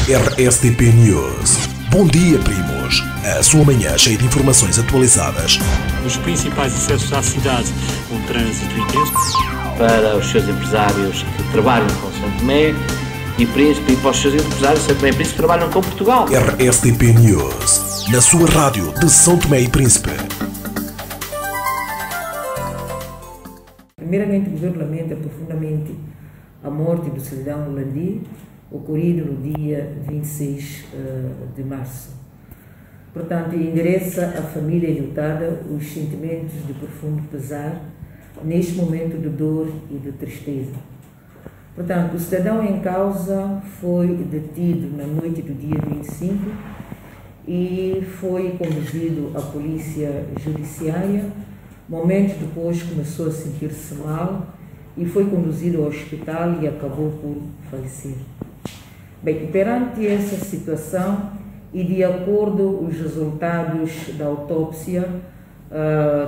RSTP News. Bom dia, primos. A sua manhã cheia de informações atualizadas. Os principais acessos à cidade com trânsito intenso. Para os seus empresários que trabalham com São Tomé e Príncipe, e para os seus empresários de São Tomé e Príncipe que trabalham com Portugal. RSTP News. Na sua rádio de São Tomé e Príncipe. Primeiramente, o Governo lamenta profundamente a morte do cidadão Landi, ocorrido no dia 26 de março. Portanto, endereça à família enlutada os sentimentos de profundo pesar neste momento de dor e de tristeza. Portanto, o cidadão em causa foi detido na noite do dia 25 e foi conduzido à polícia judiciária. Momentos depois começou a sentir-se mal e foi conduzido ao hospital e acabou por falecer. Bem, perante essa situação e de acordo com os resultados da autópsia,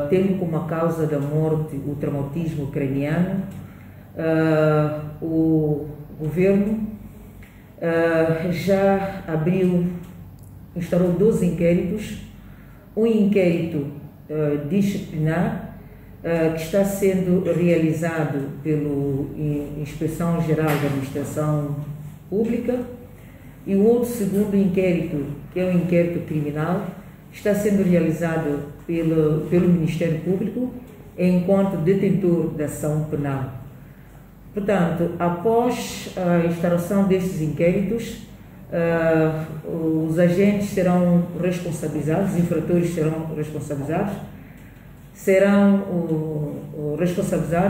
tendo como a causa da morte o traumatismo craniano, o governo já instaurou 12 inquéritos, um inquérito disciplinar que está sendo realizado pela Inspeção Geral da Administração Pública, e o outro segundo inquérito, que é o inquérito criminal, está sendo realizado pelo Ministério Público enquanto detentor da ação penal. Portanto, após a instauração destes inquéritos, os agentes serão responsabilizados, os infratores serão responsabilizados,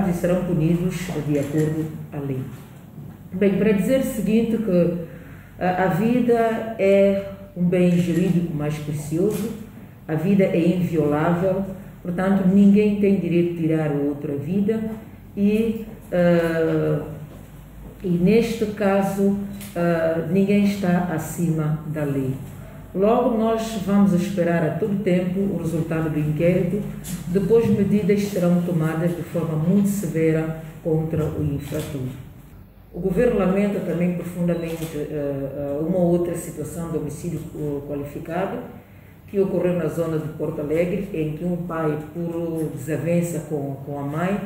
e serão punidos de acordo à lei. Bem, para dizer o seguinte, que a vida é um bem jurídico mais precioso, a vida é inviolável, portanto, ninguém tem direito de tirar a outra vida e neste caso, ninguém está acima da lei. Logo, nós vamos esperar a todo tempo o resultado do inquérito, depois medidas serão tomadas de forma muito severa contra o infrator. O governo lamenta também profundamente uma outra situação de homicídio qualificado que ocorreu na zona de Porto Alegre, em que um pai, por desavença com a mãe,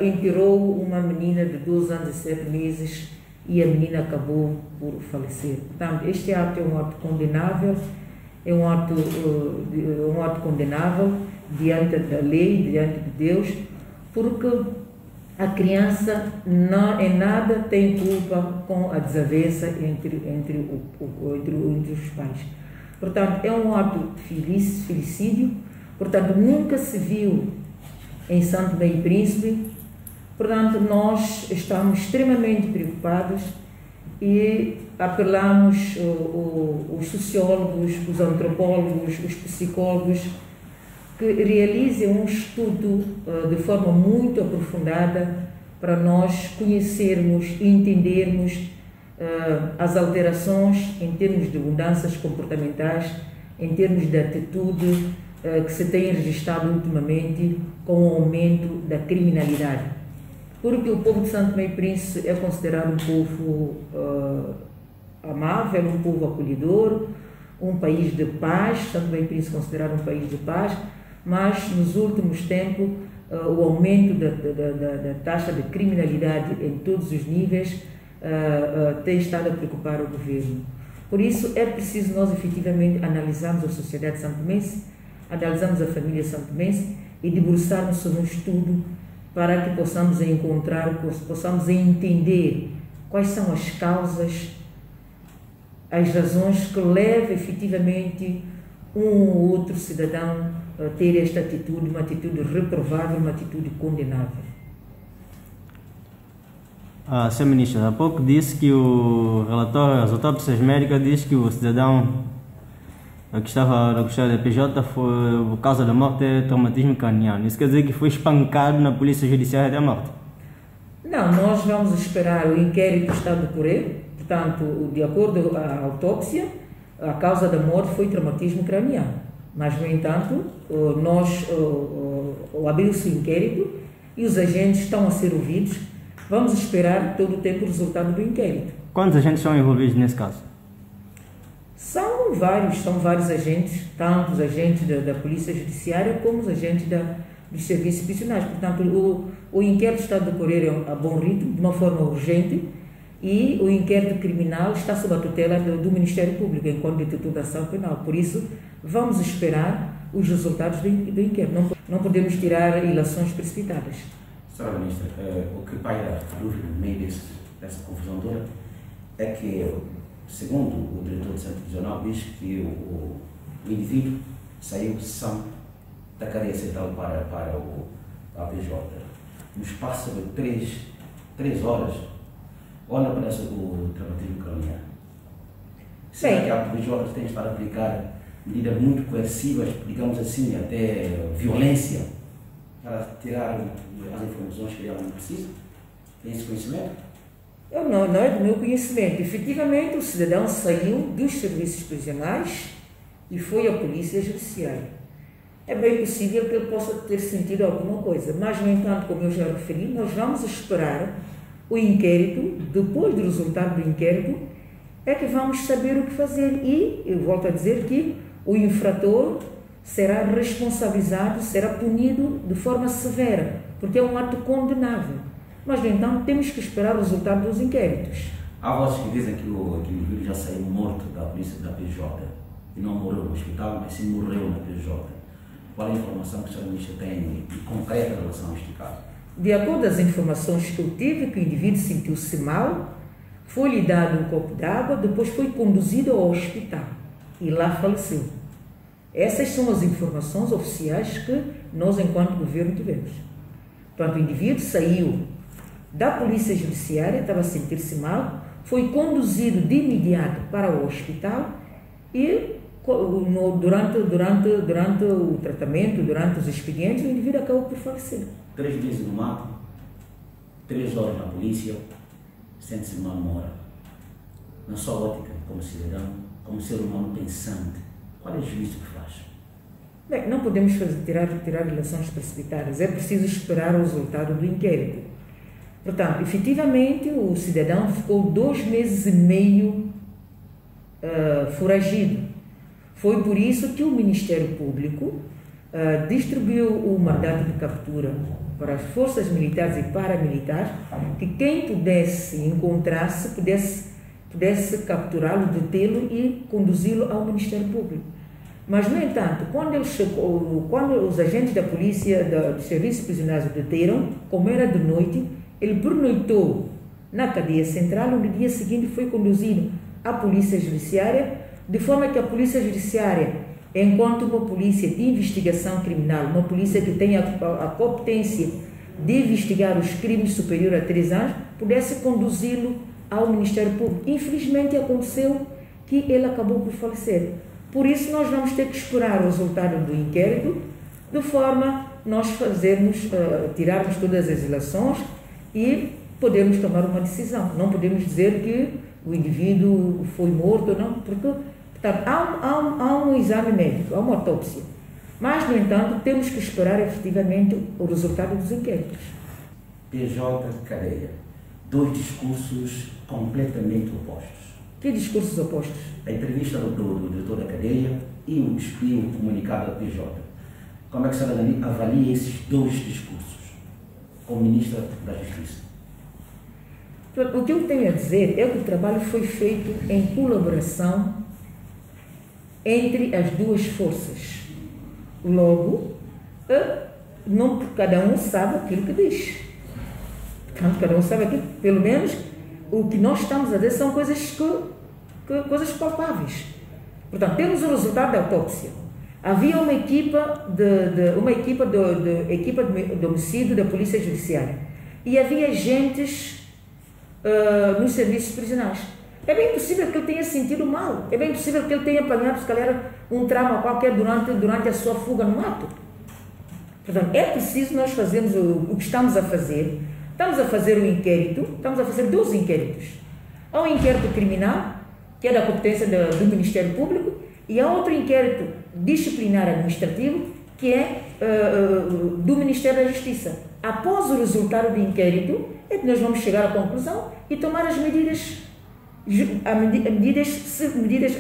enterrou uma menina de 2 anos e 7 meses e a menina acabou por falecer. Portanto, este ato é um ato condenável, diante da lei, diante de Deus, porque a criança em nada tem culpa com a desavença entre os pais. Portanto, é um ato de filicídio, portanto, nunca se viu em São Tomé e Príncipe. Portanto, nós estamos extremamente preocupados e apelamos os sociólogos, os antropólogos, os psicólogos, que realizem um estudo de forma muito aprofundada para nós conhecermos e entendermos as alterações em termos de mudanças comportamentais, em termos de atitude que se tem registrado ultimamente com o aumento da criminalidade. Porque o povo de São Tomé e Príncipe é considerado um povo amável, um povo acolhedor, um país de paz. São Tomé e Príncipe é considerado um país de paz, mas nos últimos tempos o aumento da taxa de criminalidade em todos os níveis tem estado a preocupar o governo. Por isso é preciso nós efetivamente analisarmos a sociedade santomense, analisarmos a família santomense e debruçarmos sobre um estudo para que possamos entender quais são as causas, as razões que levam efetivamente um ou outro cidadão a ter esta atitude, uma atitude reprovável, uma atitude condenável. Sr. Ministro, há pouco disse que o relatório, as autópsias médicas diz que o cidadão que estava na custódia da PJ foi, por causa da morte, traumatismo craniano. Isso quer dizer que foi espancado na polícia judiciária até a morte? Não, nós vamos esperar, o inquérito está a decorrer, portanto, de acordo com a autópsia, a causa da morte foi traumatismo craniano. Mas, no entanto, abriu-se o inquérito e os agentes estão a ser ouvidos. Vamos esperar todo o tempo o resultado do inquérito. Quantos agentes são envolvidos nesse caso? São vários agentes, tanto os agentes da Polícia Judiciária como os agentes dos serviços prisionais. Portanto, o inquérito está a decorrer a bom ritmo, de uma forma urgente, e o inquérito criminal está sob a tutela do Ministério Público, enquanto detetor da ação penal. Por isso, vamos esperar os resultados do inquérito. Não podemos tirar ilações precipitadas. Senhora Ministra, o que paira dúvida no meio dessa confusão toda é que, segundo o diretor do Centro Prisional, diz que o indivíduo saiu são da cadeia central para a PJ. No espaço de 3 horas, olha para o traumatismo craniano. Será que a PJ tem para aplicar medidas muito coercivas, digamos assim, até violência, para tirar as informações que ela não precisa? Tem esse conhecimento? Não é do meu conhecimento. Efetivamente, o cidadão saiu dos serviços prisionais e foi à Polícia Judiciária. É bem possível que ele possa ter sentido alguma coisa, mas, no entanto, como eu já referi, nós vamos esperar o inquérito. Depois do resultado do inquérito é que vamos saber o que fazer, e eu volto a dizer que o infrator será responsabilizado, será punido de forma severa, porque é um ato condenável. Mas, no entanto, temos que esperar o resultado dos inquéritos. Há vozes que dizem que o indivíduo já saiu morto da polícia da PJ e não morreu no hospital, mas sim morreu na PJ. Qual é a informação que o Sr. Ministro tem de concreta em relação a este caso? De acordo às informações que eu tive, que o indivíduo sentiu-se mal, foi-lhe dado um copo d'água, depois foi conduzido ao hospital e lá faleceu. Essas são as informações oficiais que nós, enquanto governo, tivemos. Portanto, o indivíduo saiu da Polícia Judiciária, estava a sentir-se mal, foi conduzido de imediato para o hospital e durante o tratamento, durante os expedientes, o indivíduo acabou por falecer. 3 meses no mato, 3 horas na polícia, sente-se mal mora. Na sua ótica, como cidadão, como ser humano pensante, qual é o juízo que faz? Bem, não podemos tirar relações precipitadas, é preciso esperar o resultado do inquérito. Portanto, efetivamente, o cidadão ficou 2 meses e meio foragido. Foi por isso que o Ministério Público distribuiu o mandato de captura para as forças militares e paramilitares, que quem pudesse encontrar-se, pudesse capturá-lo, detê-lo e conduzi-lo ao Ministério Público. Mas, no entanto, quando os agentes da polícia, dos serviços prisionais o deteram, como era de noite, ele pernoitou na cadeia central, onde no dia seguinte foi conduzido à Polícia Judiciária, de forma que a Polícia Judiciária, enquanto uma polícia de investigação criminal, uma polícia que tem a competência de investigar os crimes superiores a 3 anos, pudesse conduzi-lo ao Ministério Público. Infelizmente aconteceu que ele acabou por falecer. Por isso nós vamos ter que esperar o resultado do inquérito, de forma nós tirarmos todas as ilações e podermos tomar uma decisão. Não podemos dizer que o indivíduo foi morto ou não, porque há um exame médico, há uma autópsia. Mas, no entanto, temos que esperar efetivamente o resultado dos inquéritos. PJ cadeia. 2 discursos completamente opostos. Que discursos opostos? A entrevista do diretor da cadeia e o comunicado da PJ. Como é que a senhora avalia esses 2 discursos como Ministra da Justiça? O que eu tenho a dizer é que o trabalho foi feito em colaboração entre as 2 forças. Logo, cada um sabe aquilo que diz. Cada um sabe aquilo, pelo menos o que nós estamos a dizer são coisas palpáveis. Portanto, temos o resultado da autópsia. Havia uma equipa de homicídio da Polícia Judiciária e havia agentes nos serviços prisionais. É bem possível que ele tenha sentido mal, é bem possível que ele tenha apanhado, se calhar, um trauma qualquer durante a sua fuga no mato. Portanto, é preciso nós fazermos o que estamos a fazer. Estamos a fazer um inquérito, estamos a fazer 2 inquéritos. Há um inquérito criminal, que é da competência do Ministério Público, e há outro inquérito disciplinar administrativo, que é do Ministério da Justiça. Após o resultado do inquérito, é que nós vamos chegar à conclusão e tomar as medidas medidas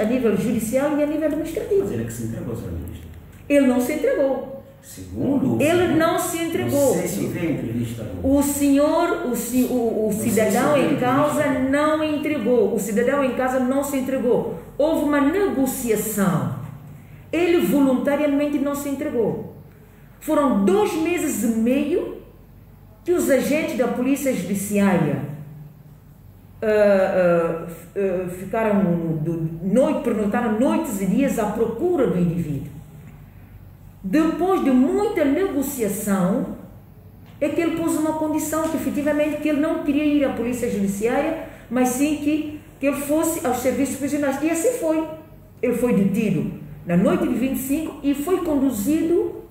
a nível judicial e a nível administrativo. Mas ele é que se entregou, Sr. Ministro. Ele não se entregou. Segundo... Ele não se entregou. Não sei se vê a entrevista do... O cidadão em causa não entregou. O cidadão em causa não se entregou. Houve uma negociação. Ele voluntariamente não se entregou. Foram 2 meses e meio que os agentes da Polícia Judiciária pernoitaram noites e dias à procura do indivíduo. Depois de muita negociação, é que ele pôs uma condição que efetivamente que ele não queria ir à Polícia Judiciária, mas sim que ele fosse aos serviços prisionais. E assim foi. Ele foi detido na noite de 25 e foi conduzido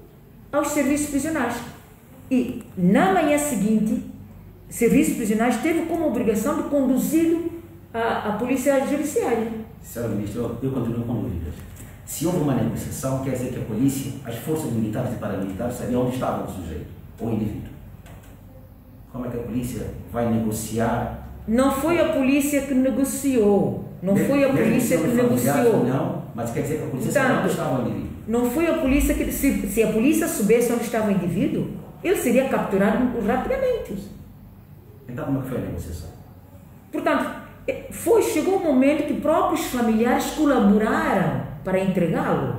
aos serviços prisionais. E na manhã seguinte, serviços prisionais teve como obrigação de conduzi-lo à Polícia Judiciária. Senhor Ministro, eu continuo com dúvidas. Se houve uma negociação, quer dizer que a polícia, as forças militares e paramilitares sabiam onde estava o sujeito, o indivíduo. Como é que a polícia vai negociar? Não foi a polícia que negociou. Não foi a polícia que negociou. Não, mas quer dizer que a polícia sabia onde estava o indivíduo. Não foi a polícia que... Se a polícia soubesse onde estava o indivíduo, ele seria capturado rapidamente. Então como é que foi a negociação? Portanto, chegou um momento que próprios familiares colaboraram para entregá-lo.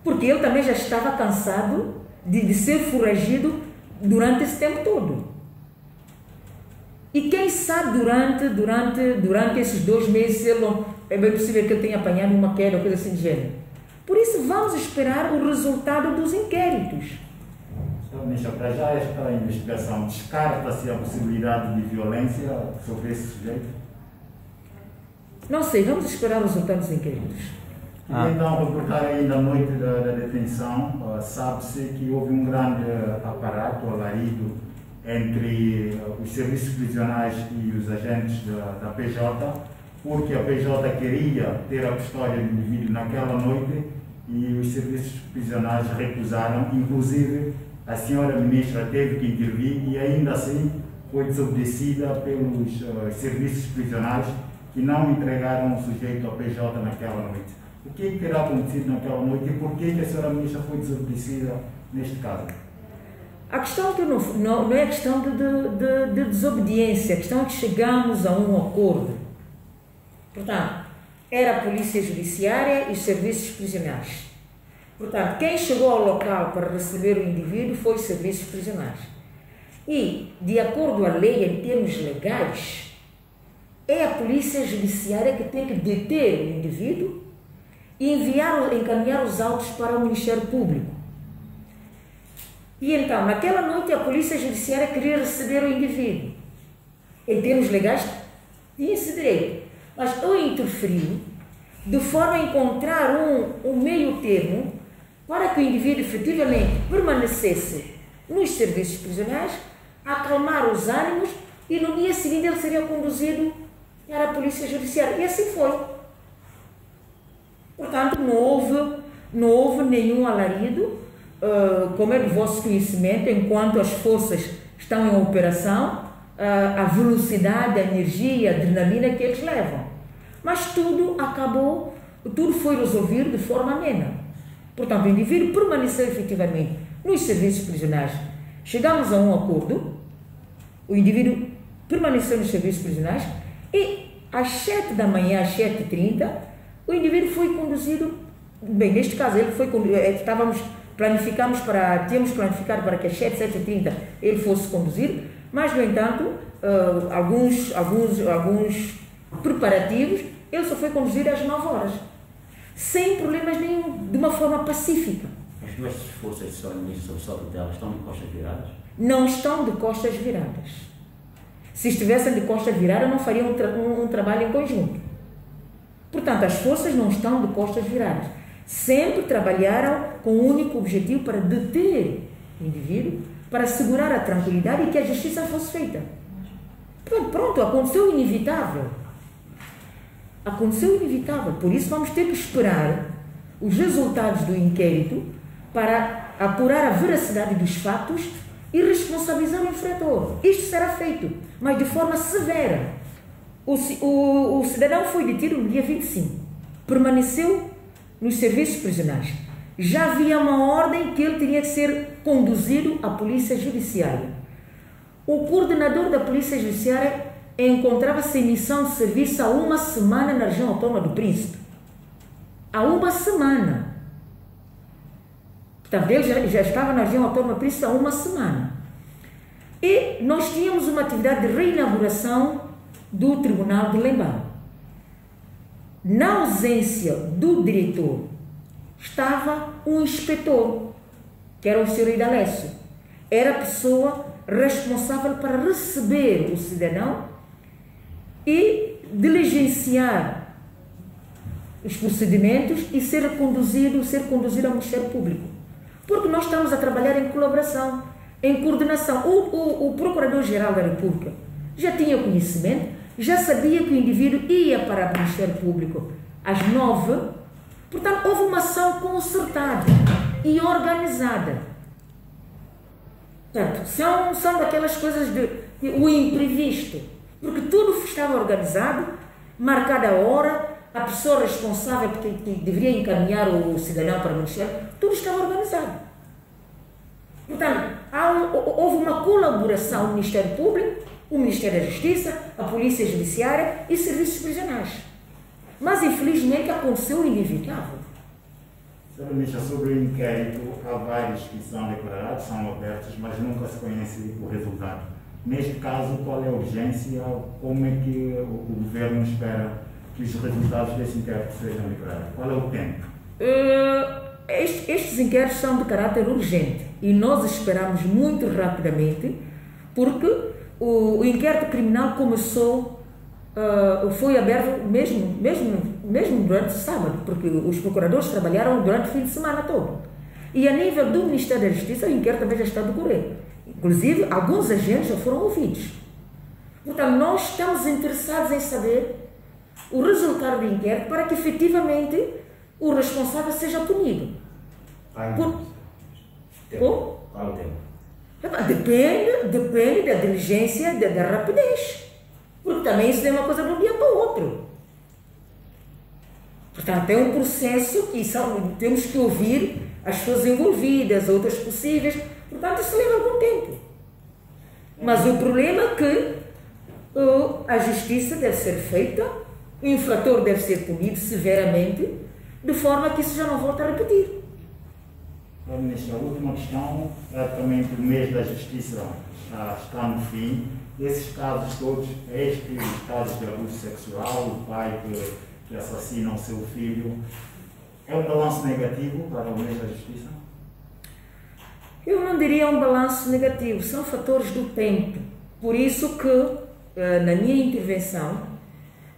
Porque ele também já estava cansado de ser foragido durante esse tempo todo. E quem sabe durante esses 2 meses é bem possível que ele tenha apanhado uma queda ou coisa assim de gênero. Por isso vamos esperar o resultado dos inquéritos. Sr. Ministro, para já esta investigação descarta-se a possibilidade de violência sobre esse sujeito? Não sei, vamos esperar os resultados dos inquéritos. E então, reportar ainda à noite da detenção, sabe-se que houve um grande aparato, alarido, entre os serviços prisionais e os agentes da PJ, porque a PJ queria ter a custódia do indivíduo naquela noite e os serviços prisionais recusaram. Inclusive, a senhora ministra teve que intervir e ainda assim foi desobedecida pelos serviços prisionais que não entregaram o sujeito ao PJ naquela noite. O que terá acontecido naquela noite e por que a senhora ministra foi desobedecida neste caso? A questão que não é questão de desobediência, a questão é que chegamos a um acordo. Portanto, era a Polícia Judiciária e os serviços prisionais. Portanto, quem chegou ao local para receber o indivíduo foi os serviços prisionais. E, de acordo à lei, em termos legais, é a Polícia Judiciária que tem que deter o indivíduo e encaminhar os autos para o Ministério Público. E então, naquela noite, a Polícia Judiciária queria receber o indivíduo. Em termos legais, tinha esse direito. Mas eu interferi de forma a encontrar um meio termo para que o indivíduo efetivamente permanecesse nos serviços prisionais, acalmar os ânimos e no dia seguinte ele seria conduzido para a Polícia Judiciária. E assim foi. Portanto, não houve nenhum alarido. Como é do vosso conhecimento, enquanto as forças estão em operação, a velocidade, a energia, a adrenalina que eles levam. Mas tudo foi resolvido de forma amena. Portanto, o indivíduo permaneceu efetivamente nos serviços prisionais. Chegamos a um acordo, o indivíduo permaneceu nos serviços prisionais e às 7 da manhã, às 7h30, o indivíduo foi conduzido, bem, neste caso, tínhamos planificado para que às 7h30 ele fosse conduzido, mas, no entanto, alguns preparativos, ele só foi conduzido às 9 horas, sem problemas nenhum, de uma forma pacífica. As duas forças de segurança sob sua tutela estão de costas viradas? Não estão de costas viradas. Se estivessem de costas viradas, não fariam um trabalho em conjunto. Portanto, as forças não estão de costas viradas. Sempre trabalharam com o único objetivo para deter o indivíduo, para assegurar a tranquilidade e que a justiça fosse feita. Pronto, aconteceu o inevitável. Aconteceu o inevitável. Por isso vamos ter que esperar os resultados do inquérito para apurar a veracidade dos fatos e responsabilizar o infrator. Isto será feito, mas de forma severa. O cidadão foi detido no dia 25, permaneceu nos serviços prisionais. Já havia uma ordem que ele teria que ser conduzido à Polícia Judiciária. O coordenador da Polícia Judiciária encontrava-se em missão de serviço há uma semana na região autónoma do Príncipe. Há uma semana. Portanto, ele já estava na região autónoma do Príncipe há uma semana. E nós tínhamos uma atividade de reinauguração do Tribunal de Lembão. Na ausência do diretor, estava um inspetor, que era o Sr. Idalécio. Era a pessoa responsável para receber o cidadão e diligenciar os procedimentos e ser conduzido ao Ministério Público. Porque nós estamos a trabalhar em colaboração, em coordenação. O Procurador-Geral da República já tinha conhecimento, já sabia que o indivíduo ia para o Ministério Público às 9h, portanto, houve uma ação concertada e organizada. Portanto, são daquelas coisas o imprevisto, porque tudo estava organizado, marcada a hora, a pessoa responsável que deveria encaminhar o cidadão para o Ministério, tudo estava organizado. Portanto, houve uma colaboração do Ministério Público, o Ministério da Justiça, a Polícia Judiciária e serviços prisionais. Mas, infelizmente, aconteceu o inevitável. Sra. Ministra, sobre o inquérito, há vários que são declarados, são abertos, mas nunca se conhece o resultado. Neste caso, qual é a urgência? Como é que o Governo espera que os resultados desse inquérito sejam declarados? Qual é o tempo? Estes inquéritos são de caráter urgente e nós esperamos muito rapidamente, porque o inquérito criminal começou, foi aberto mesmo durante o sábado, porque os procuradores trabalharam durante o fim de semana todo. E a nível do Ministério da Justiça, o inquérito também já está a decorrer. Inclusive, alguns agentes já foram ouvidos. Portanto, nós estamos interessados em saber o resultado do inquérito para que efetivamente o responsável seja punido. Qual o tempo? Depende da diligência, da rapidez. Porque também isso não é uma coisa de um dia para o outro. Portanto, é um processo que temos que ouvir as pessoas envolvidas, outras possíveis. Portanto, isso leva algum tempo. Mas o problema é que a justiça deve ser feita, o infrator deve ser punido severamente, de forma que isso já não volte a repetir. Ministra, a última questão é também que o mês da justiça está no fim. Esses casos todos, estes casos de abuso sexual, o pai que assassina o seu filho, é um balanço negativo para o mês da justiça? Eu não diria um balanço negativo, são fatores do tempo. Por isso que, na minha intervenção,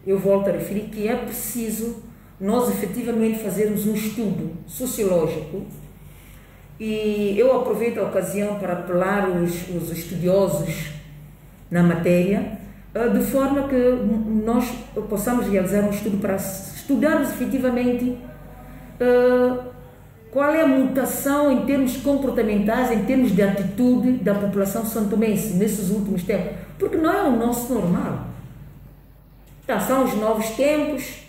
eu volto a referir que é preciso nós efetivamente fazermos um estudo sociológico. E eu aproveito a ocasião para apelar os estudiosos na matéria, de forma que nós possamos realizar um estudo para estudarmos efetivamente qual é a mutação em termos comportamentais, em termos de atitude da população santomense nesses últimos tempos, porque não é o nosso normal. Então, são os novos tempos,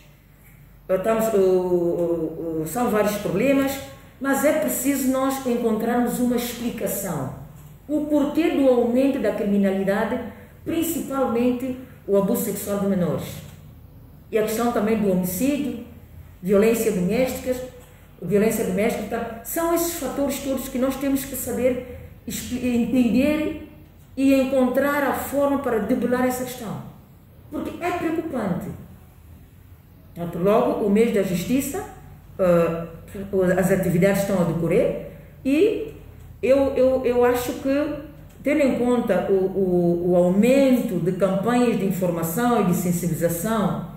são vários problemas, mas é preciso nós encontrarmos uma explicação. O porquê do aumento da criminalidade, principalmente o abuso sexual de menores. E a questão também do homicídio, violência doméstica, são esses fatores todos que nós temos que saber entender e encontrar a forma para debelar essa questão. Porque é preocupante. Portanto, logo, o mês da justiça, as atividades estão a decorrer e eu acho que, tendo em conta o aumento de campanhas de informação e de sensibilização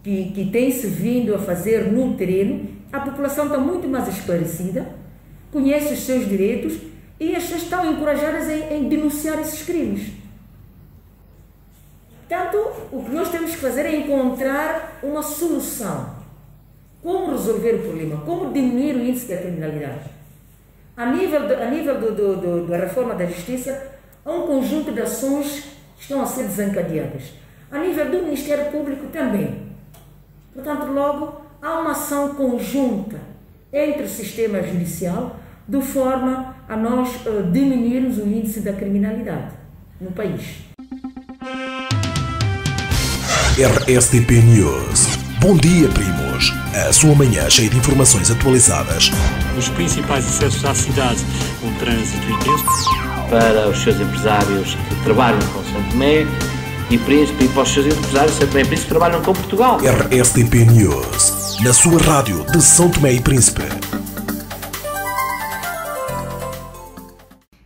que tem-se vindo a fazer no terreno, a população está muito mais esclarecida, conhece os seus direitos e as pessoas estão encorajadas em denunciar esses crimes. Portanto, o que nós temos que fazer é encontrar uma solução. Como resolver o problema? Como diminuir o índice da criminalidade? A nível da reforma da justiça, há um conjunto de ações que estão a ser desencadeadas. A nível do Ministério Público também. Portanto, logo, há uma ação conjunta entre o sistema judicial de forma a nós diminuirmos o índice da criminalidade no país. RSTP News. Bom dia, primos. A sua manhã cheia de informações atualizadas. Os principais acessos à cidade, um trânsito intenso. Para os seus empresários que trabalham com São Tomé e Príncipe, e para os seus empresários de São Tomé e Príncipe que trabalham com Portugal. RSTP News. Na sua rádio de São Tomé e Príncipe.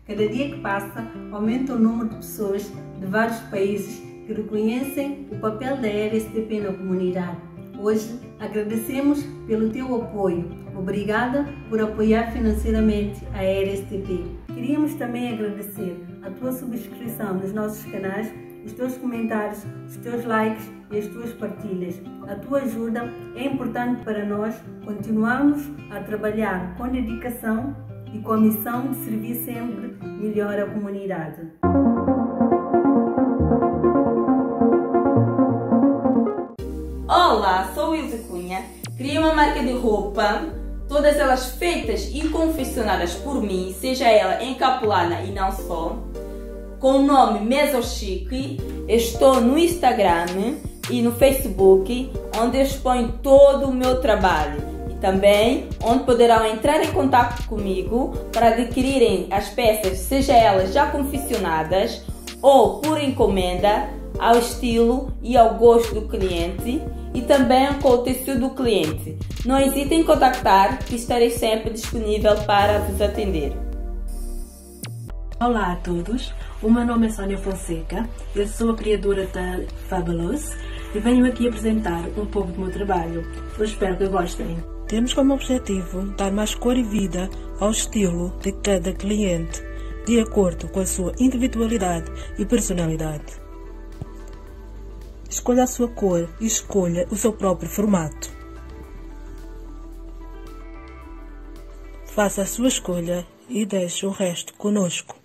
Cada dia que passa, aumenta o número de pessoas de vários países que reconhecem o papel da RSTP na comunidade. Hoje, agradecemos pelo teu apoio. Obrigada por apoiar financeiramente a RSTP. Queríamos também agradecer a tua subscrição nos nossos canais, os teus comentários, os teus likes e as tuas partilhas. A tua ajuda é importante para nós continuarmos a trabalhar com dedicação e com a missão de servir sempre melhor a comunidade. Olá, sou Ilse Cunha. Criei uma marca de roupa, todas elas feitas e confeccionadas por mim, seja ela encapulada e não só, com o nome Meso Chique. Estou no Instagram e no Facebook, onde exponho todo o meu trabalho. E também onde poderão entrar em contato comigo para adquirirem as peças, seja elas já confeccionadas ou por encomenda, ao estilo e ao gosto do cliente, e também com o tecido do cliente. Não hesitem em contactar, que estarei sempre disponível para vos atender. Olá a todos, o meu nome é Sônia Fonseca, eu sou a criadora da Fabulous e venho aqui apresentar um pouco do meu trabalho. Eu espero que gostem. Temos como objetivo dar mais cor e vida ao estilo de cada cliente, de acordo com a sua individualidade e personalidade. Escolha a sua cor e escolha o seu próprio formato. Faça a sua escolha e deixe o resto conosco.